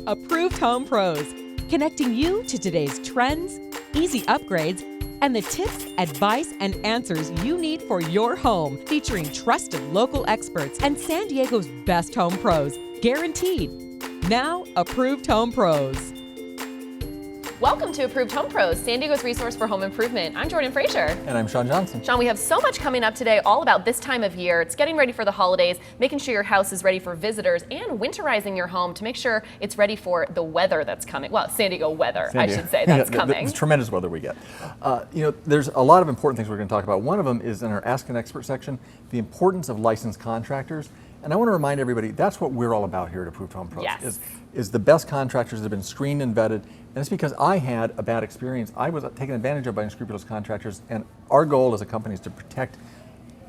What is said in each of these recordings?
Approved Home Pros, connecting you to today's trends, easy upgrades, and the tips, advice, and answers you need for your home, featuring trusted local experts and San Diego's best home pros, guaranteed. Now, Approved Home Pros. Welcome to Approved Home Pros, San Diego's resource for home improvement. I'm Jordan Frazier. And I'm Sean Johnson. Sean, we have so much coming up today all about this time of year. It's getting ready for the holidays, making sure your house is ready for visitors, and winterizing your home to make sure it's ready for the weather that's coming. Well, San Diego weather, I should say, that's coming. The tremendous weather we get. There's a lot of important things we're going to talk about. One of them is in our Ask an Expert section, the importance of licensed contractors. And I want to remind everybody, that's what we're all about here at Approved Home Pros, yes. is the best contractors that have been screened and vetted. And it's because I had a bad experience. I was taken advantage of by unscrupulous contractors, and our goal as a company is to protect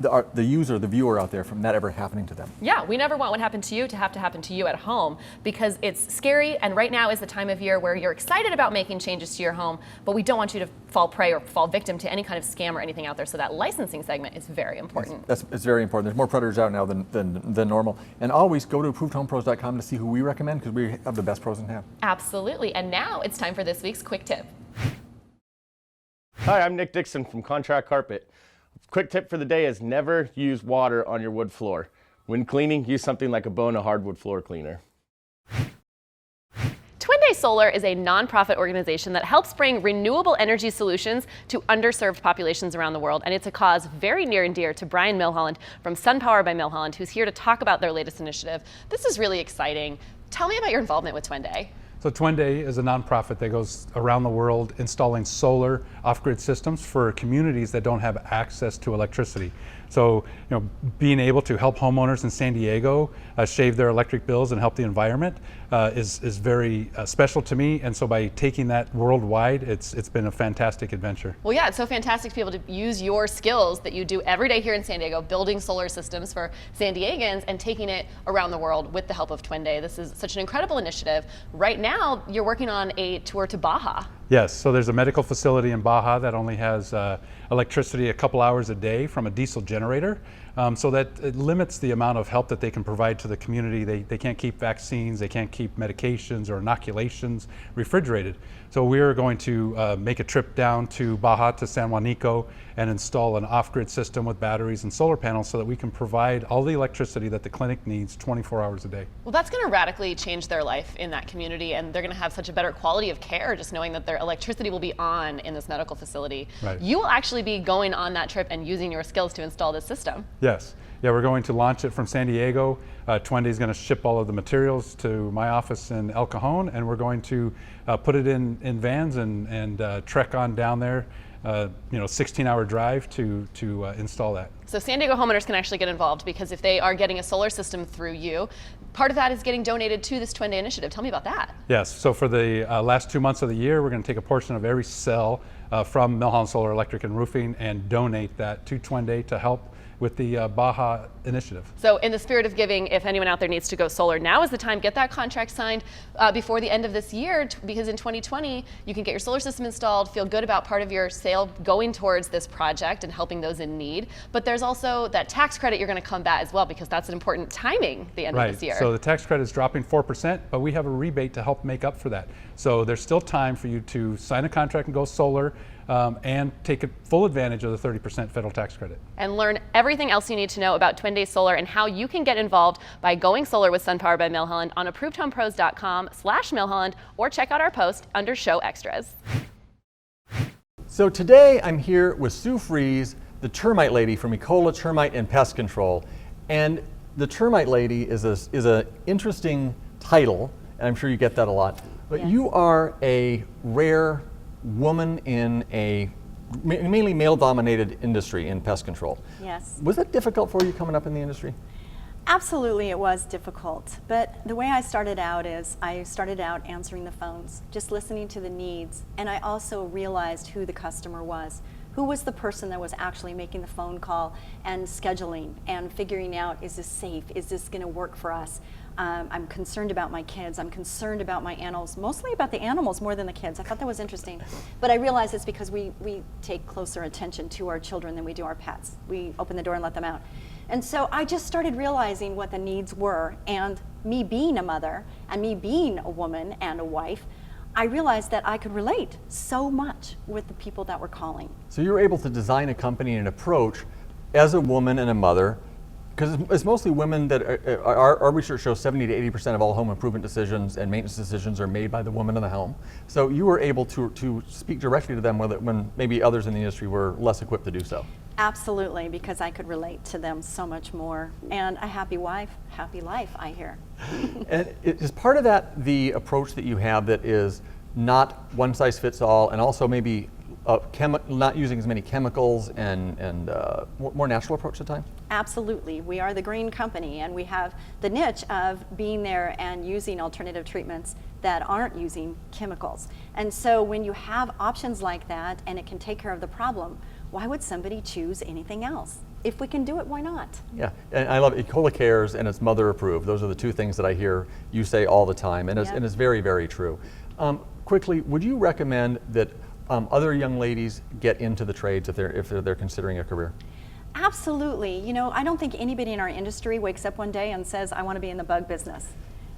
the user, the viewer out there from that ever happening to them. Yeah, we never want what happened to you to have to happen to you at home, because it's scary, and right now is the time of year where you're excited about making changes to your home, but we don't want you to fall prey or fall victim to any kind of scam or anything out there, so that licensing segment is very important. It's very important. There's more predators out now than normal. And always go to ApprovedHomePros.com to see who we recommend, because we have the best pros in town. Absolutely, and now it's time for this week's quick tip. Hi, I'm Nick Dixon from Contract Carpet. Quick tip for the day is never use water on your wood floor. When cleaning, use something like a Bona hardwood floor cleaner. Twin Day Solar is a nonprofit organization that helps bring renewable energy solutions to underserved populations around the world, and it's a cause very near and dear to Brian Milholland from SunPower by Milholland, who's here to talk about their latest initiative. This is really exciting. Tell me about your involvement with Twin Day. So Twin Day is a nonprofit that goes around the world installing solar off-grid systems for communities that don't have access to electricity. So, being able to help homeowners in San Diego shave their electric bills and help the environment is very special to me. And so by taking that worldwide, it's been a fantastic adventure. Well, yeah, it's so fantastic to be able to use your skills that you do every day here in San Diego, building solar systems for San Diegans and taking it around the world with the help of Twin Day. This is such an incredible initiative. Right now, you're working on a tour to Baja. Yes, so there's a medical facility in Baja that only has electricity a couple hours a day from a diesel generator. So that it limits the amount of help that they can provide to the community. They can't keep vaccines, they can't keep medications or inoculations refrigerated. So we're going to make a trip down to Baja to San Juanico and install an off-grid system with batteries and solar panels so that we can provide all the electricity that the clinic needs 24 hours a day. Well, that's going to radically change their life in that community, and they're going to have such a better quality of care just knowing that their electricity will be on in this medical facility. Right. You will actually be going on that trip and using your skills to install this system. Yes. Yeah, we're going to launch it from San Diego. Twin Day is going to ship all of the materials to my office in El Cajon, and we're going to put it in vans and trek on down there. 16-hour drive to install that. So San Diego homeowners can actually get involved, because if they are getting a solar system through you, part of that is getting donated to this Twin Day initiative. Tell me about that. Yes, so for the last 2 months of the year, we're going to take a portion of every sale from Milholland Solar Electric and Roofing and donate that to Twin Day to help with the Baja initiative. So in the spirit of giving, if anyone out there needs to go solar, now is the time. Get that contract signed before the end of this year, because in 2020, you can get your solar system installed, feel good about part of your sale going towards this project and helping those in need. But there's also that tax credit you're going to combat as well, because that's an important timing the end of this year. So the tax credit is dropping 4%, but we have a rebate to help make up for that. So there's still time for you to sign a contract and go solar, and take full advantage of the 30% federal tax credit. And learn everything else you need to know about Twin Day Solar and how you can get involved by going solar with SunPower by Milholland on ApprovedHomePros.com/Milholland, or check out our post under Show Extras. So today I'm here with Sue Fries, the termite lady from Ecola Termite and Pest Control. And the termite lady is a interesting title, and I'm sure you get that a lot. But yes. You are a rare woman in a mainly male-dominated industry in pest control. Yes. Was that difficult for you coming up in the industry? Absolutely, it was difficult. But the way I started out is I started out answering the phones, just listening to the needs, and I also realized who the customer was. Who was the person that was actually making the phone call and scheduling and figuring out, is this safe? Is this going to work for us? I'm concerned about my kids. I'm concerned about my animals, mostly about the animals more than the kids. I thought that was interesting. But I realized it's because we take closer attention to our children than we do our pets. We open the door and let them out. And so I just started realizing what the needs were, and me being a mother and me being a woman and a wife, I realized that I could relate so much with the people that were calling. So you were able to design a company and an approach as a woman and a mother, because it's mostly women that our research shows 70 to 80% of all home improvement decisions and maintenance decisions are made by the woman in the home. So you were able to speak directly to them when maybe others in the industry were less equipped to do so. Absolutely, because I could relate to them so much more. And a happy wife, happy life, I hear. And is part of that the approach that you have that is not one size fits all, and also maybe not using as many chemicals and more natural approach at times? Absolutely. We are the green company, and we have the niche of being there and using alternative treatments that aren't using chemicals. And so when you have options like that and it can take care of the problem, why would somebody choose anything else? If we can do it, why not? Yeah, and I love Ecola Cares and it's mother approved. Those are the two things that I hear you say all the time, and it's very, very true. Quickly, would you recommend that other young ladies get into the trades if they're considering a career? Absolutely. You know, I don't think anybody in our industry wakes up one day and says, I want to be in the bug business.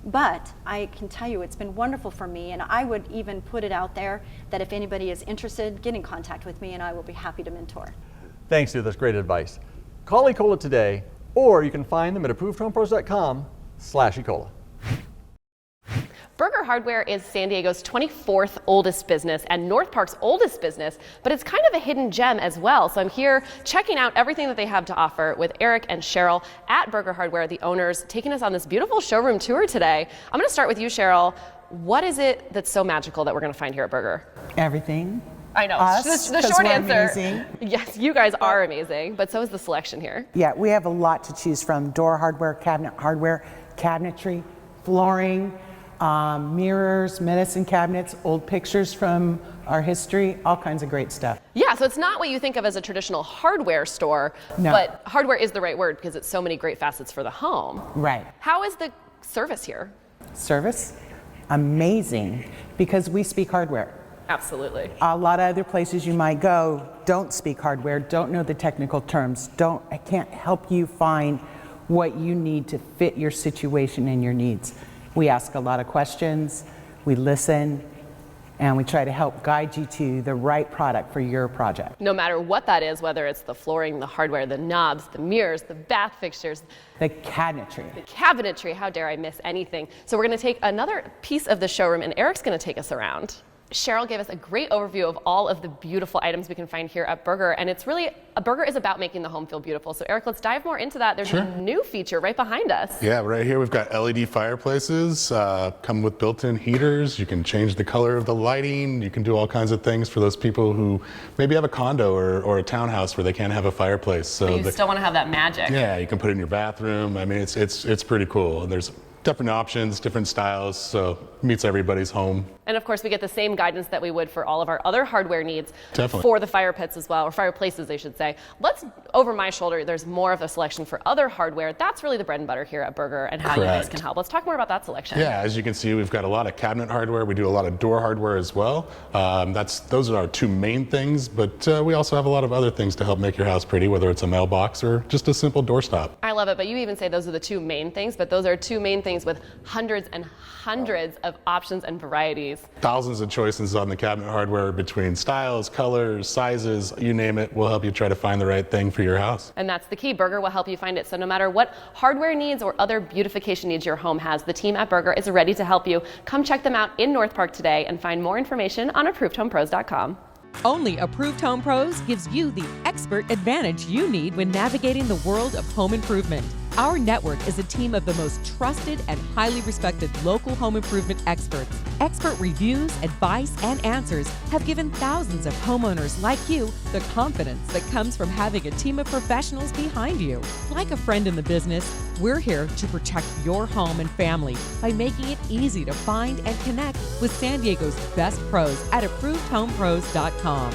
But I can tell you it's been wonderful for me, and I would even put it out there that if anybody is interested, get in contact with me and I will be happy to mentor. Thanks, Sue. That's great advice. Call Ecola today, or you can find them at approvedhomepros.com/Ecola. Berger Hardware is San Diego's 24th oldest business and North Park's oldest business, but it's kind of a hidden gem as well. So I'm here checking out everything that they have to offer with Eric and Cheryl at Berger Hardware, the owners, taking us on this beautiful showroom tour today. I'm going to start with you, Cheryl. What is it that's so magical that we're going to find here at Berger? Everything. I know. Us, the short we're answer. Amazing. Yes, you guys are amazing, but so is the selection here. Yeah, we have a lot to choose from. Door hardware, cabinet hardware, cabinetry, flooring, mirrors, medicine cabinets, old pictures from our history, all kinds of great stuff. Yeah, so it's not what you think of as a traditional hardware store, No. but hardware is the right word because it's so many great facets for the home. Right. How is the service here? Service, amazing, because we speak hardware. Absolutely. A lot of other places you might go don't speak hardware, don't know the technical terms, I can't help you find what you need to fit your situation and your needs. We ask a lot of questions, we listen, and we try to help guide you to the right product for your project. No matter what that is, whether it's the flooring, the hardware, the knobs, the mirrors, the bath fixtures, The cabinetry. the cabinetry, how dare I miss anything. So we're going to take another piece of the showroom and Eric's going to take us around. Cheryl gave us a great overview of all of the beautiful items we can find here at Berger, and it's really, a Berger is about making the home feel beautiful. So Eric, let's dive more into that. There's a new feature right behind us. Yeah, right here we've got LED fireplaces, come with built-in heaters. You can change the color of the lighting. You can do all kinds of things for those people who maybe have a condo or a townhouse where they can't have a fireplace. So But you still want to have that magic. yeah, you can put it in your bathroom. I mean, it's pretty cool. And there's different options, different styles, so meets everybody's home. And of course, we get the same guidance that we would for all of our other hardware needs. Definitely. For the fire pits as well, or fireplaces, I should say. Let's, over my shoulder, there's more of a selection for other hardware. That's really the bread and butter here at Berger and how you guys Correct. can help. Let's talk more about that selection. Yeah, as you can see, we've got a lot of cabinet hardware. We do a lot of door hardware as well. Those are our two main things, but we also have a lot of other things to help make your house pretty, whether it's a mailbox or just a simple doorstop. I love it, but you even say those are the two main things, but those are two main things with hundreds and hundreds of options and varieties. Thousands of choices on the cabinet hardware between styles, colors, sizes, you name it. We'll help you try to find the right thing for your house. And that's the key. Berger will help you find it. So no matter what hardware needs or other beautification needs your home has, the team at Berger is ready to help you. Come check them out in North Park today and find more information on ApprovedHomePros.com. Only Approved Home Pros gives you the expert advantage you need when navigating the world of home improvement. Our network is a team of the most trusted and highly respected local home improvement experts. Expert reviews, advice, and answers have given thousands of homeowners like you the confidence that comes from having a team of professionals behind you. Like a friend in the business, we're here to protect your home and family by making it easy to find and connect with San Diego's best pros at ApprovedHomePros.com.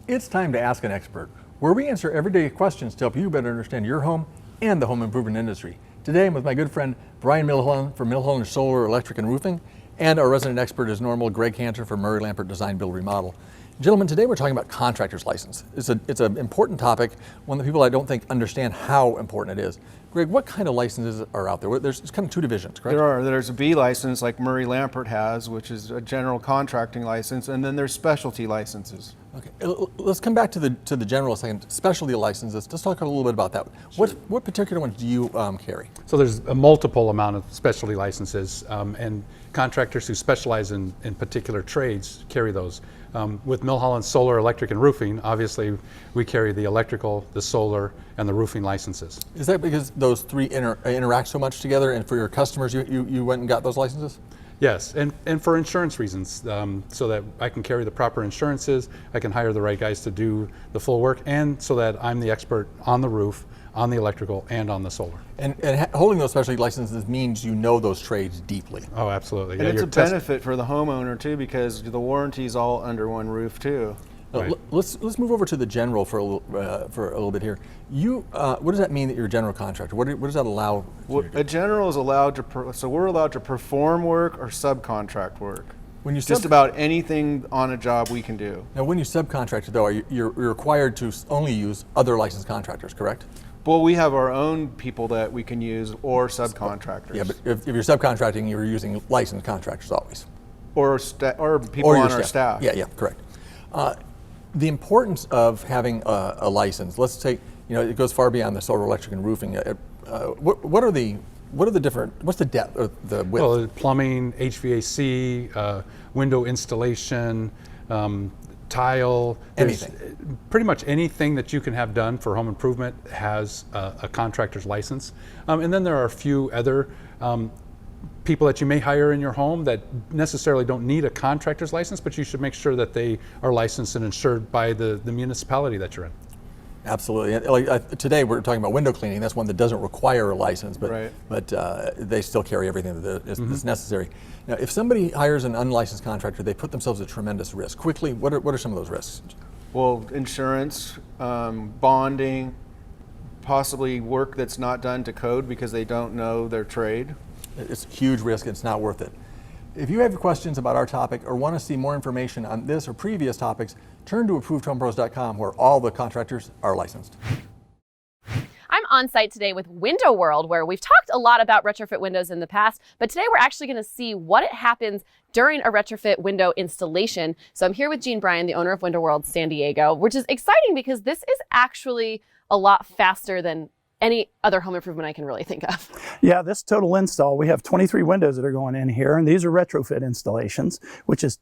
It's time to ask an expert, where we answer everyday questions to help you better understand your home and the home improvement industry. Today I'm with my good friend Brian Milholland from Milholland Solar, Electric and Roofing, and our resident expert is normal Greg Cantor from Murray Lampert Design Build Remodel. Gentlemen, today we're talking about contractor's license. It's an important topic, one of the people I don't think understand how important it is. Greg, what kind of licenses are out there? There's kind of two divisions, correct? There's a B license like Murray Lampert has, which is a general contracting license, and then there's specialty licenses. Okay, let's come back to the general second. Specialty licenses, let's talk a little bit about that. Sure. What particular ones do you carry? So there's a multiple amount of specialty licenses, and contractors who specialize in particular trades carry those. With Milholland Solar, Electric, and Roofing, obviously we carry the electrical, the solar, and the roofing licenses. Is that because those three interact so much together, and for your customers you went and got those licenses? Yes, and for insurance reasons, so that I can carry the proper insurances, I can hire the right guys to do the full work, and so that I'm the expert on the roof, on the electrical, and on the solar. And holding those specialty licenses means you know those trades deeply. Oh, absolutely. And it's a benefit for the homeowner too, because the warranty's all under one roof too. Right. Let's move over to the general for a little bit here. What does that mean that you're a general contractor? What does that allow? A general is allowed to, so we're allowed to perform work or subcontract work. When you just about anything on a job we can do. Now, when you subcontract though, you're required to only use other licensed contractors, correct? Well, we have our own people that we can use, or subcontractors. Yeah, but if you're subcontracting, you're using licensed contractors always. Or people on our staff. Yeah, correct. The importance of having a license. Let's take, it goes far beyond the solar, electric, and roofing. What's the depth or the width? Well, plumbing, HVAC, window installation, tile, anything. Pretty much anything that you can have done for home improvement has a contractor's license. And then there are a few other people that you may hire in your home that necessarily don't need a contractor's license, but you should make sure that they are licensed and insured by the municipality that you're in. Absolutely. Today we're talking about window cleaning. That's one that doesn't require a license, but right. but they still carry everything that's necessary. Now, if somebody hires an unlicensed contractor, they put themselves at tremendous risk. Quickly, what are some of those risks? Well, insurance, bonding, possibly work that's not done to code because they don't know their trade. It's a huge risk. It's not worth it. If you have questions about our topic or want to see more information on this or previous topics, turn to ApprovedHomePros.com, where all the contractors are licensed. I'm on site today with Window World, where we've talked a lot about retrofit windows in the past, but today we're actually going to see what happens during a retrofit window installation. So I'm here with Jean Bryan, the owner of Window World San Diego, which is exciting because this is actually a lot faster than any other home improvement I can really think of. Yeah, this total install, we have 23 windows that are going in here, and these are retrofit installations, which is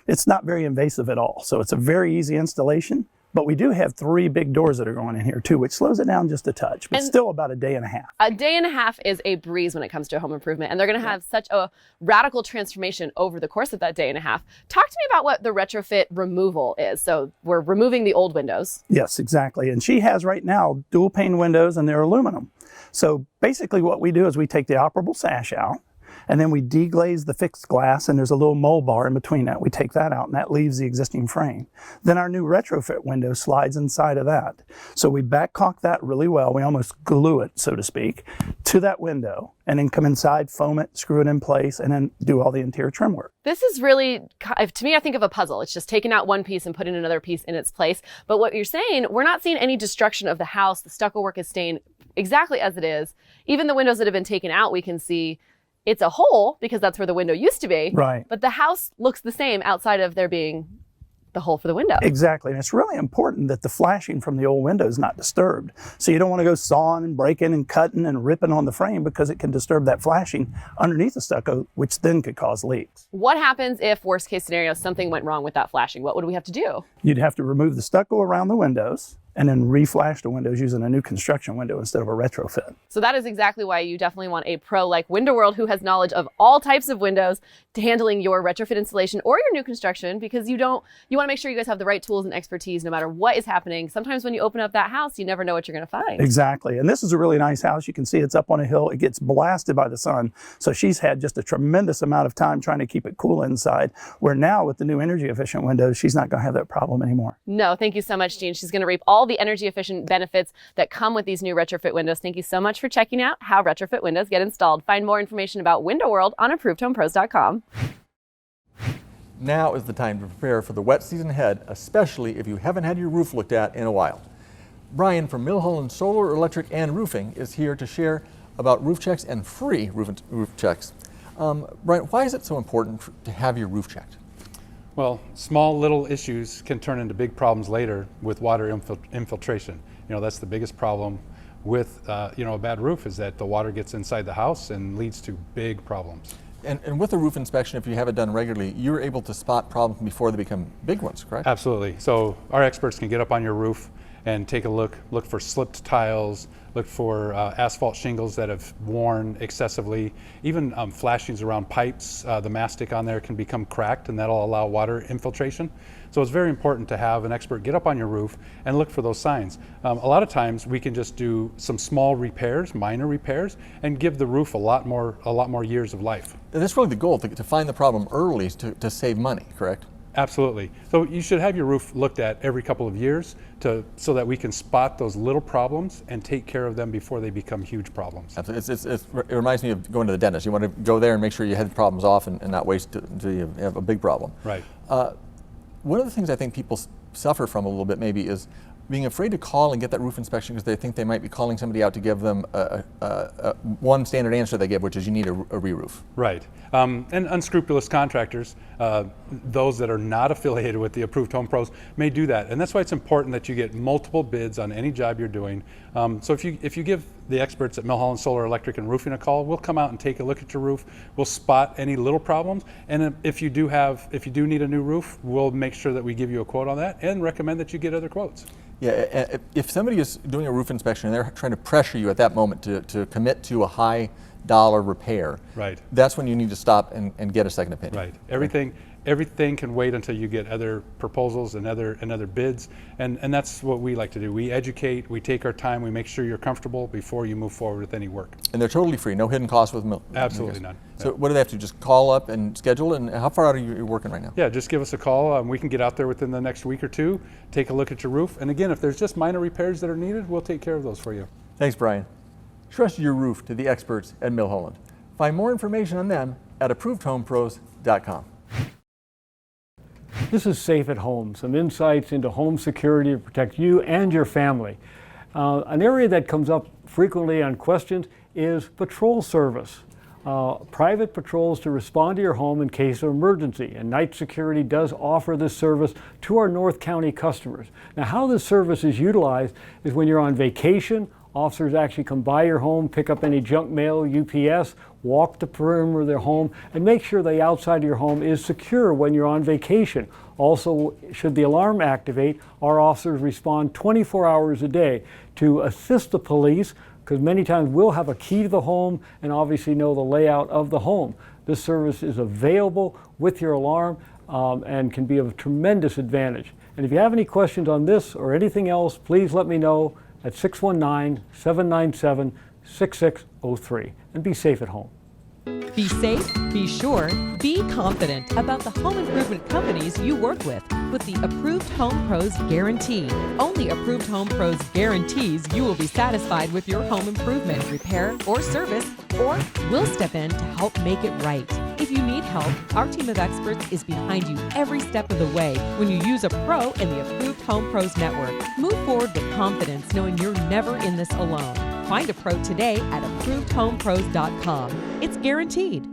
it's not very invasive at all. So it's a very easy installation. But we do have 3 big doors that are going in here too, which slows it down just a touch, but still about a day and a half. A day and a half is a breeze when it comes to home improvement, and they're going to have such a radical transformation over the course of that day and a half. Talk to me about what the retrofit removal is. So we're removing the old windows. Yes, exactly. And she has right now dual pane windows, and they're aluminum. So basically what we do is we take the operable sash out, and then we deglaze the fixed glass, and there's a little mold bar in between that. We take that out, and that leaves the existing frame. Then our new retrofit window slides inside of that. So we back caulk that really well. We almost glue it, so to speak, to that window, and then come inside, foam it, screw it in place, and then do all the interior trim work. This is really, to me, I think of a puzzle. It's just taking out one piece and putting another piece in its place. But what you're saying, we're not seeing any destruction of the house. The stucco work is staying exactly as it is. Even the windows that have been taken out, we can see it's a hole because that's where the window used to be. Right. But the house looks the same outside of there being the hole for the window. Exactly. And it's really important that the flashing from the old window is not disturbed. So you don't want to go sawing and breaking and cutting and ripping on the frame because it can disturb that flashing underneath the stucco, which then could cause leaks. What happens if, worst case scenario, something went wrong with that flashing? What would we have to do? You'd have to remove the stucco around the windows and then reflash the windows using a new construction window instead of a retrofit. So that is exactly why you definitely want a pro like Window World who has knowledge of all types of windows to handling your retrofit installation or your new construction, because you want to make sure you guys have the right tools and expertise no matter what is happening. Sometimes when you open up that house, you never know what you're going to find. Exactly. And this is a really nice house. You can see it's up on a hill. It gets blasted by the sun. So she's had just a tremendous amount of time trying to keep it cool inside, where now with the new energy efficient windows, she's not going to have that problem anymore. No, thank you so much, Jean. She's going to reap all the energy efficient benefits that come with these new retrofit windows. Thank you so much for checking out how retrofit windows get installed. Find more information about Window World on ApprovedHomePros.com. Now is the time to prepare for the wet season ahead, especially if you haven't had your roof looked at in a while. Brian from Milholland Solar, Electric, and Roofing is here to share about roof checks and free roof checks. Brian, why is it so important to have your roof checked? Well, small little issues can turn into big problems later with water infiltration. That's the biggest problem with a bad roof, is that the water gets inside the house and leads to big problems. And with a roof inspection, if you have it done regularly, you're able to spot problems before they become big ones, correct? Absolutely. So our experts can get up on your roof and take a look for slipped tiles, look for asphalt shingles that have worn excessively, even flashings around pipes. The mastic on there can become cracked, and that'll allow water infiltration. So it's very important to have an expert get up on your roof and look for those signs. A lot of times we can just do some small repairs, minor repairs, and give the roof a lot more years of life. And that's really the goal, to find the problem early to save money, correct? Absolutely. So you should have your roof looked at every couple of years so that we can spot those little problems and take care of them before they become huge problems. Absolutely. It reminds me of going to the dentist. You want to go there and make sure you head the problems off and not wait until you have a big problem. Right. One of the things I think people suffer from a little bit maybe is being afraid to call and get that roof inspection because they think they might be calling somebody out to give them one standard answer they give, which is you need a re-roof. Right. And unscrupulous contractors, those that are not affiliated with the Approved Home Pros, may do that. And that's why it's important that you get multiple bids on any job you're doing. So if you give the experts at Milholland Solar, Electric, and Roofing a call, we'll come out and take a look at your roof. We'll spot any little problems. And if you do need a new roof, we'll make sure that we give you a quote on that and recommend that you get other quotes. Yeah, if somebody is doing a roof inspection and they're trying to pressure you at that moment to commit to a high dollar repair, right, that's when you need to stop and get a second opinion. Right. Everything can wait until you get other proposals and other bids, and that's what we like to do. We educate, we take our time, we make sure you're comfortable before you move forward with any work. And they're totally free, no hidden costs with Absolutely none. So what do they have to just call up and schedule? And how far out are you working right now? Yeah, just give us a call. We can get out there within the next week or two, take a look at your roof, and again, if there's just minor repairs that are needed, we'll take care of those for you. Thanks, Brian. Trust your roof to the experts at Milholland. Find more information on them at ApprovedHomePros.com. This is Safe at Home, some insights into home security to protect you and your family. An area that comes up frequently on questions is patrol service. Private patrols to respond to your home in case of emergency, and Night Security does offer this service to our North County customers. Now, how this service is utilized is when you're on vacation, officers actually come by your home, pick up any junk mail, UPS, walk the perimeter of their home, and make sure the outside of your home is secure when you're on vacation. Also, should the alarm activate, our officers respond 24 hours a day to assist the police, because many times we'll have a key to the home and obviously know the layout of the home. This service is available with your alarm and can be of tremendous advantage. And if you have any questions on this or anything else, please let me know at 619-797-6603. And be safe at home. Be safe, be sure, be confident about the home improvement companies you work with the Approved Home Pros Guarantee. Only Approved Home Pros guarantees you will be satisfied with your home improvement, repair, or service, or we'll step in to help make it right. If you need help, our team of experts is behind you every step of the way when you use a pro in the Approved Home Pros network. Move forward with confidence knowing you're never in this alone. Find a pro today at ApprovedHomePros.com. It's guaranteed.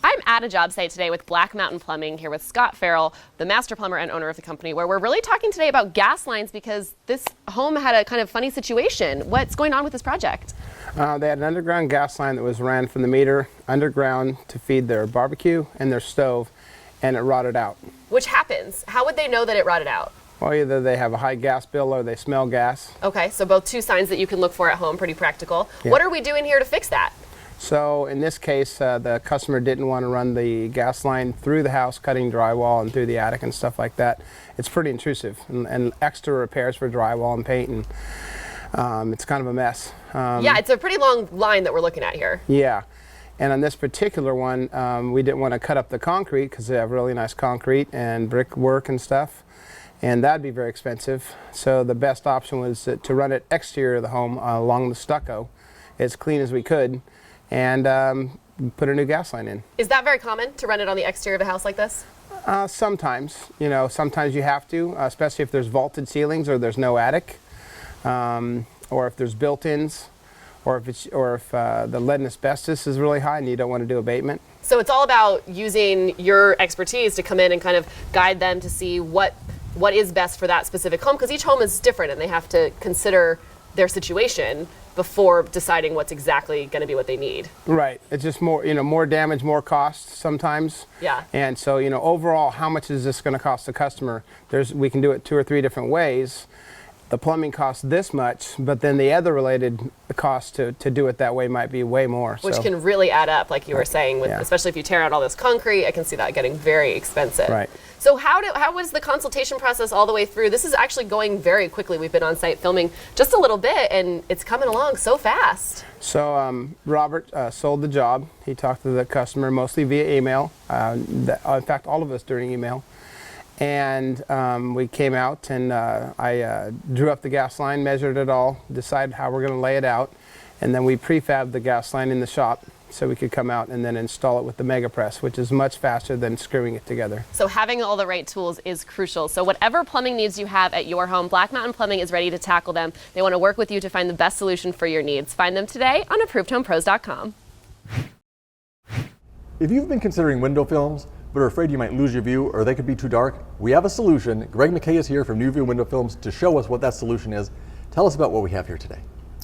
I'm at a job site today with Black Mountain Plumbing, here with Scott Farrell, the master plumber and owner of the company, where we're really talking today about gas lines because this home had a kind of funny situation. What's going on with this project? They had an underground gas line that was ran from the meter underground to feed their barbecue and their stove, and it rotted out. Which happens. How would they know that it rotted out? Well, either they have a high gas bill or they smell gas. Okay, so both two signs that you can look for at home, pretty practical. Yeah. What are we doing here to fix that? So in this case, the customer didn't want to run the gas line through the house, cutting drywall and through the attic and stuff like that. It's pretty intrusive, and extra repairs for drywall and paint, and it's kind of a mess. Yeah, it's a pretty long line that we're looking at here. Yeah, and on this particular one, we didn't want to cut up the concrete because they have really nice concrete and brick work and stuff, and that'd be very expensive. So the best option was to run it exterior of the home along the stucco, as clean as we could, and put a new gas line in. Is that very common to run it on the exterior of a house like this? Sometimes, sometimes you have to, especially if there's vaulted ceilings or there's no attic, or if there's built-ins, or if the lead and asbestos is really high and you don't want to do abatement. So it's all about using your expertise to come in and kind of guide them to see what is best for that specific home, because each home is different and they have to consider their situation before deciding what's exactly going to be what they need. Right. It's just more, more damage, more cost sometimes. Yeah. And so, overall, how much is this going to cost the customer? We can do it 2 or 3 different ways. The plumbing costs this much, but then the other related cost to do it that way might be way more. Which can really add up, like you were saying, especially if you tear out all this concrete. I can see that getting very expensive. Right. So how was the consultation process all the way through? This is actually going very quickly. We've been on site filming just a little bit, and it's coming along so fast. So Robert sold the job. He talked to the customer mostly via email. In fact, all of us during email. And we came out, and I drew up the gas line, measured it all, decided how we're going to lay it out, and then we prefabbed the gas line in the shop so we could come out and then install it with the Mega Press, which is much faster than screwing it together. So having all the right tools is crucial. So whatever plumbing needs you have at your home, Black Mountain Plumbing is ready to tackle them. They want to work with you to find the best solution for your needs. Find them today on ApprovedHomePros.com. If you've been considering window films, but are afraid you might lose your view or they could be too dark, we have a solution. Greg McKay is here from New View Window Films to show us what that solution is. Tell us about what we have here today.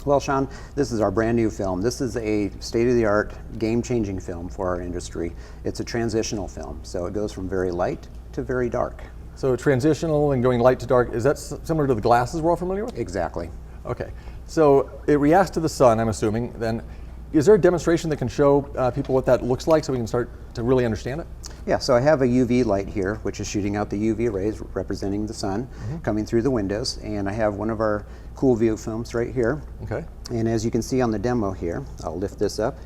Well, Sean, this is our brand new film. This is a state-of-the-art, game-changing film for our industry. It's a transitional film, so it goes from very light to very dark. So transitional and going light to dark, is that similar to the glasses we're all familiar with? Exactly. Okay, so it reacts to the sun, I'm assuming. Then, is there a demonstration that can show people what that looks like so we can start to really understand it? Yeah, so I have a UV light here, which is shooting out the UV rays representing the sun coming through the windows, and I have one of our Cool View films right here. Okay. And as you can see on the demo here, I'll lift this up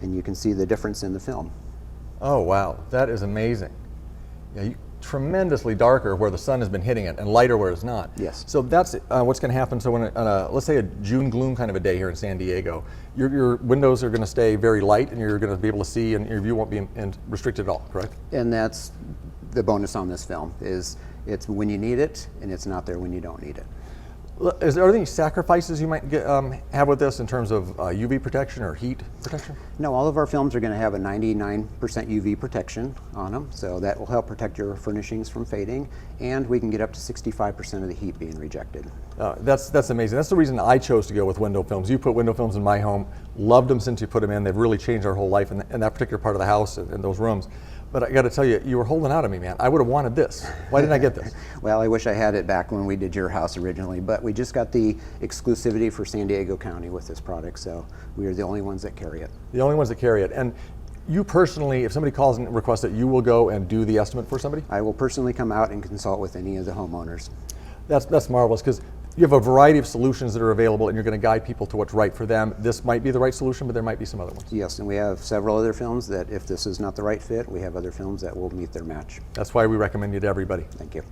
and you can see the difference in the film. Oh wow, that is amazing. Yeah, tremendously darker where the sun has been hitting it and lighter where it's not. Yes. So that's what's going to happen. So when let's say a June gloom kind of a day here in San Diego, your windows are going to stay very light and you're going to be able to see and your view won't be restricted at all, correct? And that's the bonus on this film, is it's when you need it and it's not there when you don't need it. Are there any sacrifices you might have with this in terms of UV protection or heat protection? No, all of our films are going to have a 99% UV protection on them, so that will help protect your furnishings from fading, and we can get up to 65% of the heat being rejected. That's amazing. That's the reason I chose to go with window films. You put window films in my home, loved them since you put them in. They've really changed our whole life in that particular part of the house and those rooms. But I got to tell you, you were holding out on me, man. I would have wanted this. Why didn't I get this? Well, I wish I had it back when we did your house originally, but we just got the exclusivity for San Diego County with this product, so we are the only ones that carry it. The only ones that carry it. And you personally, if somebody calls and requests it, you will go and do the estimate for somebody? I will personally come out and consult with any of the homeowners. That's marvelous, because you have a variety of solutions that are available and you're going to guide people to what's right for them. This might be the right solution, but there might be some other ones. Yes, and we have several other films that if this is not the right fit, we have other films that will meet their match. That's why we recommend you to everybody. Thank you.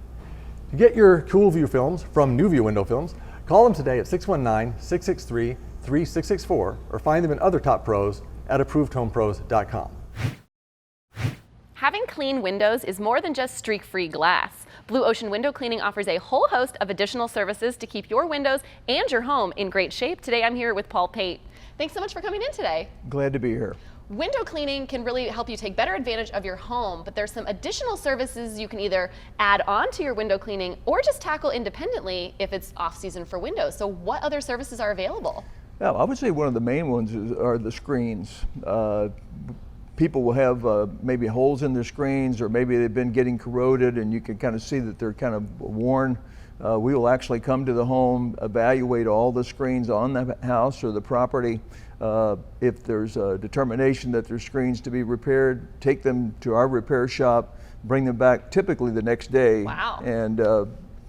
To get your Cool View films from New View Window Films, call them today at 619-663-3664 or find them in other top pros at ApprovedHomePros.com. Having clean windows is more than just streak-free glass. Blue Ocean Window Cleaning offers a whole host of additional services to keep your windows and your home in great shape. Today I'm here with Paul Pate. Thanks so much for coming in today. Glad to be here. Window cleaning can really help you take better advantage of your home, but there's some additional services you can either add on to your window cleaning or just tackle independently if it's off-season for windows. So what other services are available? Well, I would say one of the main ones are the screens. People will have maybe holes in their screens, or maybe they've been getting corroded and you can kind of see that they're kind of worn. We will actually come to the home, evaluate all the screens on the house or the property. If there's a determination that there's screens to be repaired, take them to our repair shop, bring them back typically the next day. Wow. And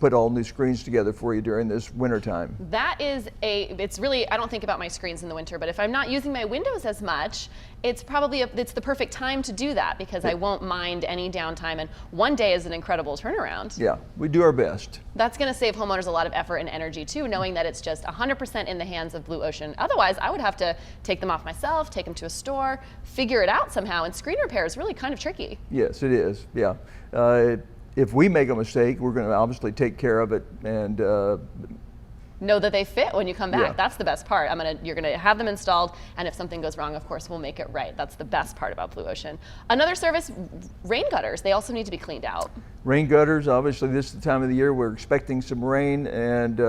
put all new screens together for you during this winter time. That is it's really, I don't think about my screens in the winter, but if I'm not using my windows as much, it's probably it's the perfect time to do that because I won't mind any downtime, and one day is an incredible turnaround. Yeah, we do our best. That's going to save homeowners a lot of effort and energy too, knowing that it's just 100% in the hands of Blue Ocean. Otherwise, I would have to take them off myself, take them to a store, figure it out somehow, and screen repair is really kind of tricky. Yes, it is, yeah. If we make a mistake, we're going to obviously take care of it and know that they fit when you come back. Yeah. That's the best part. You're gonna have them installed, and if something goes wrong, of course, we'll make it right. That's the best part about Blue Ocean. Another service, rain gutters. They also need to be cleaned out. Rain gutters, obviously this is the time of the year we're expecting some rain, and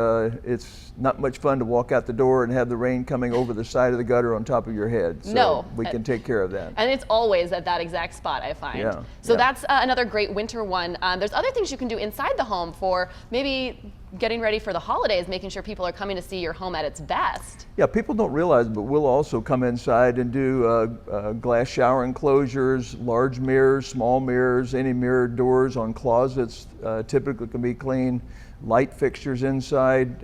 it's not much fun to walk out the door and have the rain coming over the side of the gutter on top of your head. So no. We can take care of that. And it's always at that exact spot, I find. Yeah. So that's another great winter one. There's other things you can do inside the home for maybe getting ready for the holidays, making sure people are coming to see your home at its best. Yeah, people don't realize, but we'll also come inside and do glass shower enclosures, large mirrors, small mirrors, any mirrored doors on closets typically can be cleaned, light fixtures inside,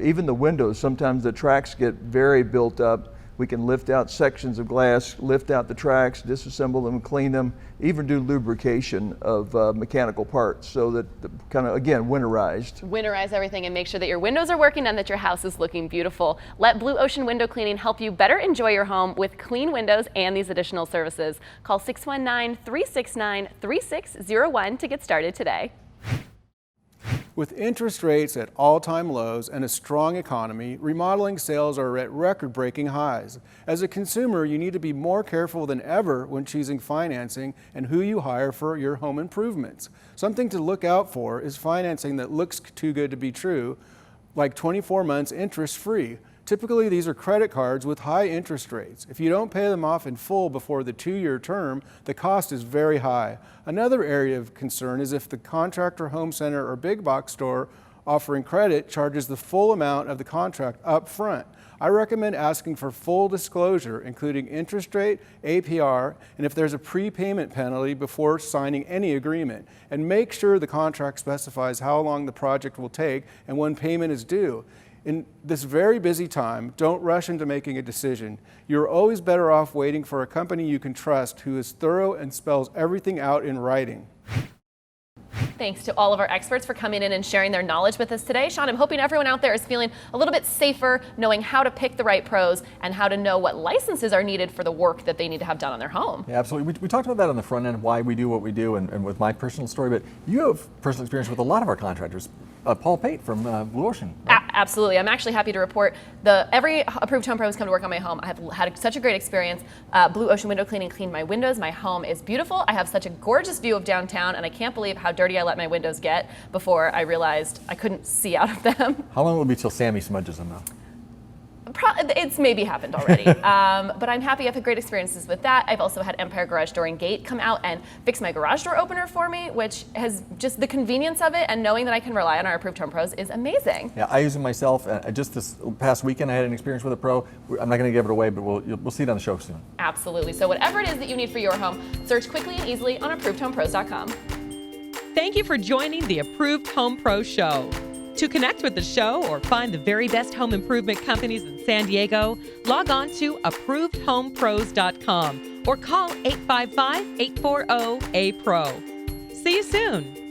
even the windows. Sometimes the tracks get very built up. We can lift out sections of glass, lift out the tracks, disassemble them, clean them, even do lubrication of mechanical parts so that kind of, again, winterized. Winterize everything and make sure that your windows are working and that your house is looking beautiful. Let Blue Ocean Window Cleaning help you better enjoy your home with clean windows and these additional services. Call 619-369-3601 to get started today. With interest rates at all-time lows and a strong economy, remodeling sales are at record-breaking highs. As a consumer, you need to be more careful than ever when choosing financing and who you hire for your home improvements. Something to look out for is financing that looks too good to be true, like 24 months interest-free. Typically, these are credit cards with high interest rates. If you don't pay them off in full before the 2-year term, the cost is very high. Another area of concern is if the contractor, home center, or big box store offering credit charges the full amount of the contract up front. I recommend asking for full disclosure, including interest rate, APR, and if there's a prepayment penalty before signing any agreement. And make sure the contract specifies how long the project will take and when payment is due. In this very busy time, don't rush into making a decision. You're always better off waiting for a company you can trust who is thorough and spells everything out in writing. Thanks to all of our experts for coming in and sharing their knowledge with us today. Sean, I'm hoping everyone out there is feeling a little bit safer, knowing how to pick the right pros and how to know what licenses are needed for the work that they need to have done on their home. Yeah, absolutely. We talked about that on the front end, why we do what we do, and with my personal story, but you have personal experience with a lot of our contractors. Paul Pate from Blue Ocean. Right? Absolutely. I'm actually happy to report every approved home pro who's come to work on my home. I have had such a great experience. Blue Ocean Window Cleaning cleaned my windows. My home is beautiful. I have such a gorgeous view of downtown, and I can't believe how dirty I let my windows get before I realized I couldn't see out of them. How long will it be till Sammy smudges them though? It's maybe happened already, but I'm happy I've had great experiences with that. I've also had Empire Garage Door and Gate come out and fix my garage door opener for me, which has just the convenience of it and knowing that I can rely on our approved home pros is amazing. Yeah, I use it myself. Just this past weekend I had an experience with a pro. I'm not going to give it away, but we'll see it on the show soon. Absolutely. So whatever it is that you need for your home, search quickly and easily on ApprovedHomePros.com. Thank you for joining the Approved Home Pro Show. To connect with the show or find the very best home improvement companies in San Diego, log on to ApprovedHomePros.com or call 855-840-APRO. See you soon.